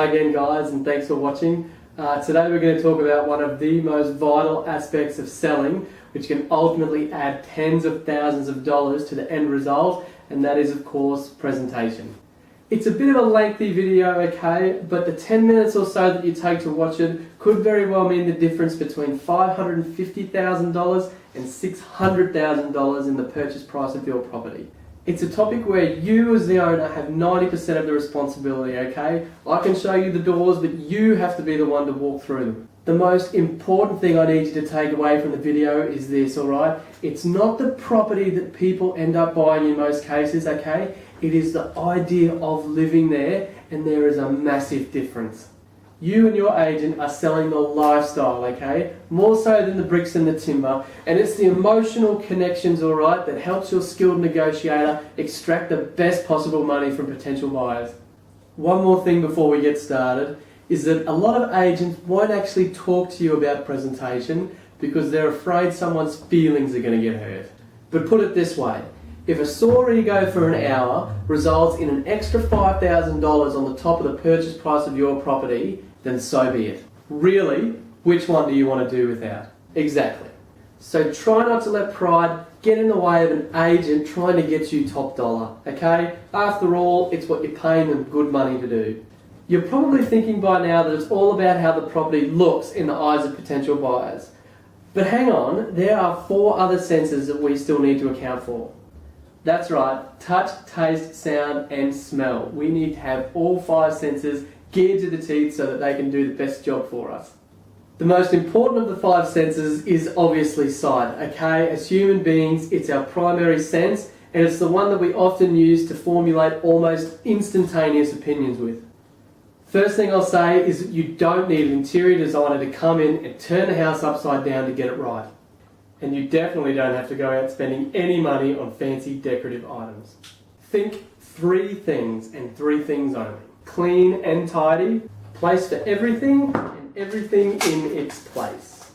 Hi again guys, and thanks for watching. Today we're going to talk about one of the most vital aspects of selling, which can ultimately add tens of thousands of dollars to the end result, and that is of course presentation. It's a bit of a lengthy video, okay, but the 10 minutes or so that you take to watch it could very well mean the difference between $550,000 and $600,000 in the purchase price of your property. It's a topic where you as the owner have 90% of the responsibility, okay? I can show you the doors, but you have to be the one to walk through them. The most important thing I need you to take away from the video is this, alright? It's not the property that people end up buying in most cases, okay? It is the idea of living there, and there is a massive difference. You and your agent are selling the lifestyle, okay? More so than the bricks and the timber. And it's the emotional connections, alright, that helps your skilled negotiator extract the best possible money from potential buyers. One more thing before we get started is that a lot of agents won't actually talk to you about presentation because they're afraid someone's feelings are going to get hurt. But put it this way, if a sore ego for an hour results in an extra $5,000 on the top of the purchase price of your property, then so be it. Really, which one do you want to do without? Exactly. So try not to let pride get in the way of an agent trying to get you top dollar, okay? After all, it's what you're paying them good money to do. You're probably thinking by now that it's all about how the property looks in the eyes of potential buyers. But hang on, there are 4 other senses that we still need to account for. That's right, touch, taste, sound and smell. We need to have all 5 senses geared to the teeth so that they can do the best job for us. The most important of the 5 senses is obviously sight, okay? As human beings, it's our primary sense, and it's the one that we often use to formulate almost instantaneous opinions with. First thing I'll say is that you don't need an interior designer to come in and turn the house upside down to get it right. And you definitely don't have to go out spending any money on fancy decorative items. Think 3 things and 3 things only. Clean and tidy, place for everything and everything in its place.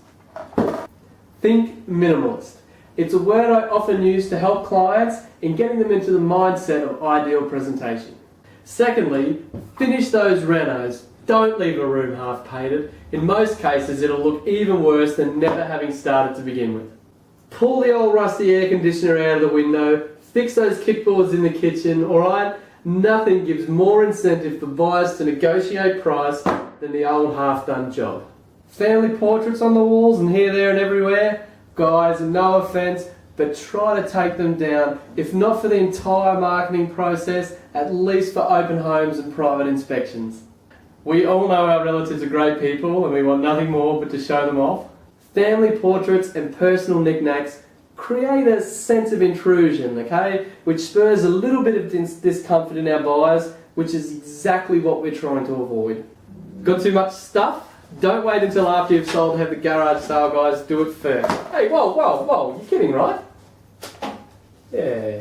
Think minimalist. It's a word I often use to help clients in getting them into the mindset of ideal presentation. Secondly, finish those renos. Don't leave a room half painted. In most cases, it'll look even worse than never having started to begin with. Pull the old rusty air conditioner out of the window. Fix those kickboards in the kitchen, alright? Nothing gives more incentive for buyers to negotiate price than the old half-done job. Family portraits on the walls and here, there and everywhere? Guys, no offence, but try to take them down. If not for the entire marketing process, at least for open homes and private inspections. We all know our relatives are great people and we want nothing more but to show them off. Family portraits and personal knickknacks create a sense of intrusion, okay, which spurs a little bit of discomfort in our buyers, which is exactly what we're trying to avoid. Got too much stuff? Don't wait until after you've sold and have the garage sale guys do it first. Hey, whoa, you're kidding, right? Yeah.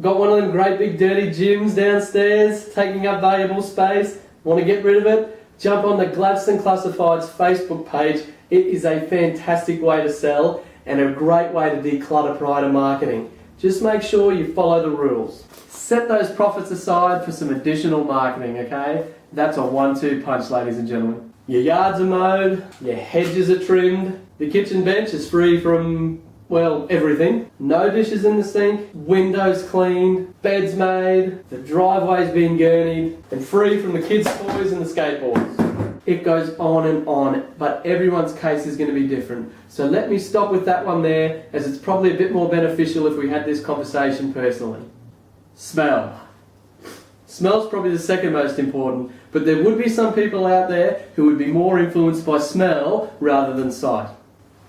Got one of them great big dirty gyms downstairs, taking up valuable space? Want to get rid of it? Jump on the Gladstone Classifieds Facebook page. It is a fantastic way to sell and a great way to declutter prior to marketing. Just make sure you follow the rules. Set those profits aside for some additional marketing, okay? That's a 1-2 punch, ladies and gentlemen. Your yards are mowed, your hedges are trimmed, the kitchen bench is free from, well, everything. No dishes in the sink, windows cleaned, beds made, the driveway's been gurneyed, and free from the kids' toys and the skateboards. It goes on, but everyone's case is going to be different. So let me stop with that one there, as it's probably a bit more beneficial if we had this conversation personally. Smell. Smell's probably the second most important, but there would be some people out there who would be more influenced by smell rather than sight.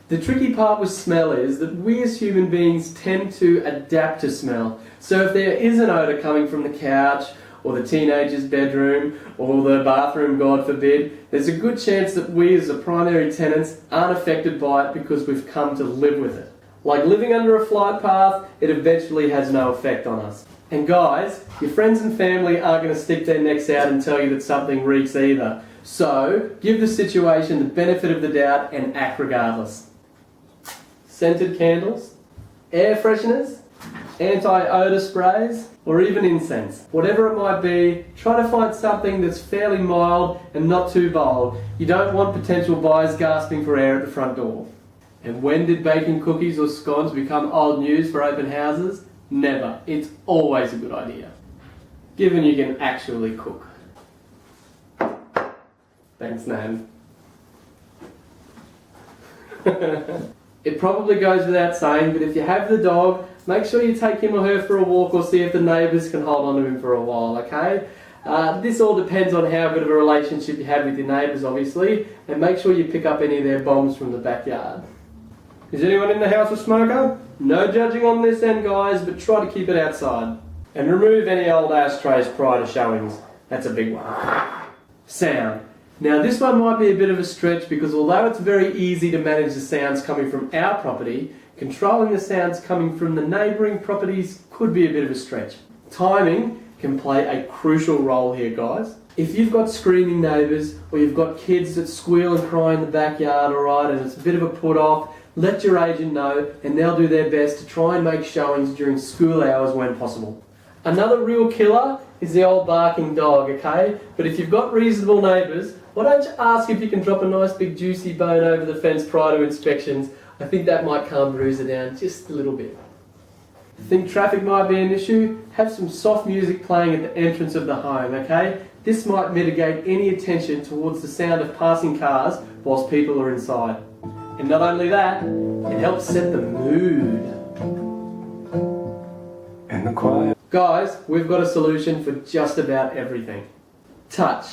The tricky part with smell is that we as human beings tend to adapt to smell. So if there is an odour coming from the couch, or the teenager's bedroom, or the bathroom, God forbid, there's a good chance that we as the primary tenants aren't affected by it because we've come to live with it. Like living under a flight path, it eventually has no effect on us. And guys, your friends and family aren't going to stick their necks out and tell you that something reeks either. So, give the situation the benefit of the doubt and act regardless. Scented candles, air fresheners, anti-odor sprays, or even incense. Whatever it might be, try to find something that's fairly mild and not too bold. You don't want potential buyers gasping for air at the front door. And when did baking cookies or scones become old news for open houses? Never. It's always a good idea, given you can actually cook. Thanks, Nan. It probably goes without saying, but if you have the dog, make sure you take him or her for a walk or see if the neighbours can hold on to him for a while, okay? This all depends on how good of a relationship you have with your neighbours, obviously, and make sure you pick up any of their bombs from the backyard. Is anyone in the house a smoker? No judging on this end, guys, but try to keep it outside. And remove any old ashtrays prior to showings. That's a big one. Sound. Now this one might be a bit of a stretch because although it's very easy to manage the sounds coming from our property, controlling the sounds coming from the neighbouring properties could be a bit of a stretch. Timing can play a crucial role here, guys. If you've got screaming neighbours or you've got kids that squeal and cry in the backyard, alright, and it's a bit of a put off, let your agent know and they'll do their best to try and make showings during school hours when possible. Another real killer is the old barking dog, okay? But if you've got reasonable neighbours, why don't you ask if you can drop a nice big juicy bone over the fence prior to inspections? I think that might calm Bruiser down just a little bit. Think traffic might be an issue? Have some soft music playing at the entrance of the home, okay? This might mitigate any attention towards the sound of passing cars whilst people are inside. And not only that, it helps set the mood. And the quiet. Guys, we've got a solution for just about everything. Touch.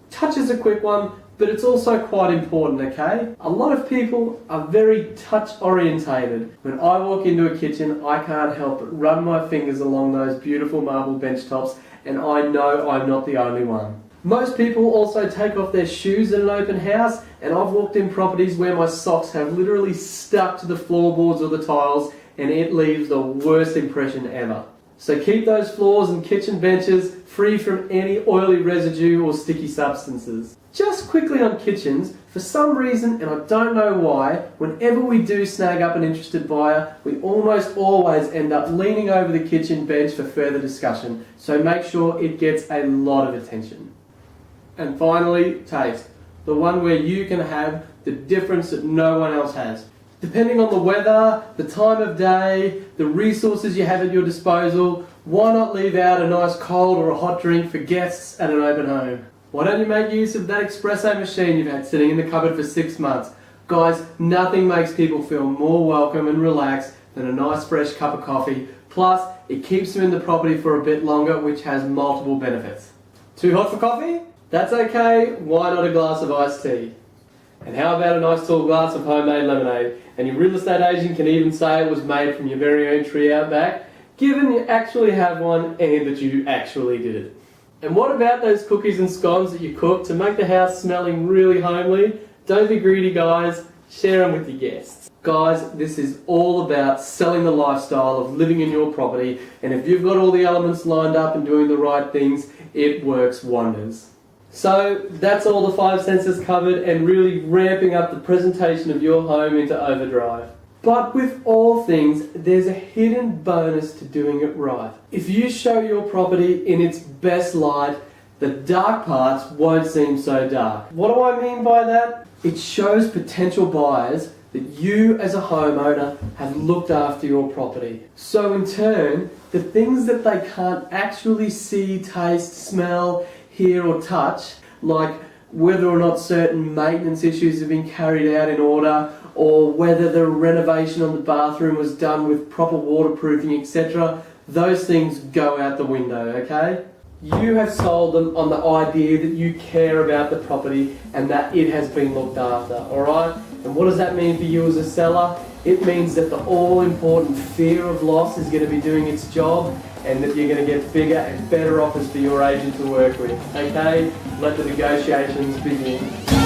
Touch is a quick one, but it's also quite important, okay? A lot of people are very touch orientated. When I walk into a kitchen, I can't help but run my fingers along those beautiful marble bench tops, and I know I'm not the only one. Most people also take off their shoes in an open house, and I've walked in properties where my socks have literally stuck to the floorboards or the tiles, and it leaves the worst impression ever. So keep those floors and kitchen benches free from any oily residue or sticky substances. Just quickly on kitchens, for some reason, and I don't know why, whenever we do snag up an interested buyer, we almost always end up leaning over the kitchen bench for further discussion, so make sure it gets a lot of attention. And finally, taste. The one where you can have the difference that no one else has. Depending on the weather, the time of day, the resources you have at your disposal, why not leave out a nice cold or a hot drink for guests at an open home? Why don't you make use of that espresso machine you've had sitting in the cupboard for 6 months? Guys, nothing makes people feel more welcome and relaxed than a nice fresh cup of coffee. Plus, it keeps them in the property for a bit longer, which has multiple benefits. Too hot for coffee? That's okay, why not a glass of iced tea? And how about a nice tall glass of homemade lemonade? And your real estate agent can even say it was made from your very own tree out back, given you actually have one and that you actually did it. And what about those cookies and scones that you cook to make the house smelling really homely? Don't be greedy, guys. Share them with your guests. Guys, this is all about selling the lifestyle of living in your property, and if you've got all the elements lined up and doing the right things, it works wonders. So that's all the 5 senses covered and really ramping up the presentation of your home into overdrive. But with all things, there's a hidden bonus to doing it right. If you show your property in its best light, the dark parts won't seem so dark. What do I mean by that? It shows potential buyers that you as a homeowner have looked after your property. So in turn, the things that they can't actually see, taste, smell, hear or touch, like whether or not certain maintenance issues have been carried out in order, or whether the renovation on the bathroom was done with proper waterproofing, etc. Those things go out the window, okay? You have sold them on the idea that you care about the property and that it has been looked after, alright? And what does that mean for you as a seller? It means that the all-important fear of loss is going to be doing its job, and that you're going to get bigger and better offers for your agent to work with, okay? Let the negotiations begin.